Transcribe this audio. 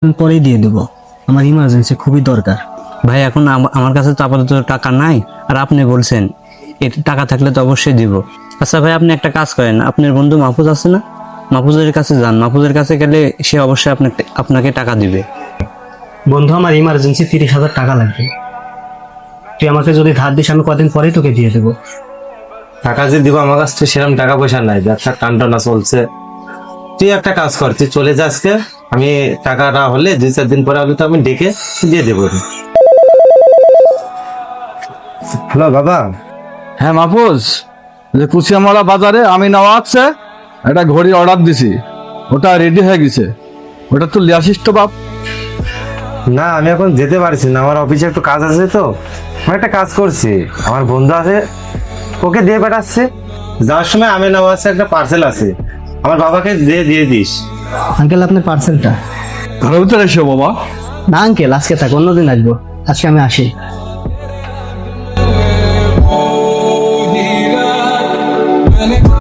পরেই দিয়ে দেবো, আমার ইমার্জেন্সি খুবই দরকার। ভাই এখন আমার কাছে তো আপাতত টাকা নাই, আর আপনি বলছেন টাকা থাকলে তো অবশ্যই দিব। আচ্ছা ভাই, আপনি একটা কাজ করেন, আপনার বন্ধু মাহফুজ আছে না, মাহফুজের কাছে যান। মাহফুজের কাছে গেলে সে অবশ্যই আপনাকে টাকা দিবে। বন্ধু, আমার ইমার্জেন্সি 30,000 টাকা লাগবে। তুই আমাকে যদি ধার দিস আমি কদিন পরেই তোকে দিয়ে দেবো। টাকা যে দিব, আমার কাছে তো সেরকম টাকা পয়সা নাই, ব্যবসা টানটানা চলছে। তুই একটা কাজ কর, তুই চলে যা আজকে। আমি টাকা না হলে 2-4 দিন পরে হলে তো আমি ডেকে দিয়ে দেবো। হ্যালো বাবা। হ্যাঁ মাহফুজ, যে কুচিয়ামারা বাজারে আমি নেওয়া আছে একটা ঘড়ি অর্ডার দিছি, ওটা রেডি হয়ে গেছে, ওটা তো লিয়ে আসিস তো বাপ। না, আমি এখন যেতে পারছি না, আমার অফিসে একটু কাজ আছে তো। আমি একটা কাজ করছি, আমার বন্ধু আছে, ওকে দিয়ে পাঠাচ্ছে। যাওয়ার সময় আমি নেওয়া আছে একটা পার্সেল আছে, আমার বাবাকে দিয়ে দিস। আঙ্কেল, আপনার পার্সেলটা। ঘরের ভিতরে এসো বাবা। না আঙ্কেল, আজকে থাক, অন্যদিন আসবো, আজকে আমি আসি।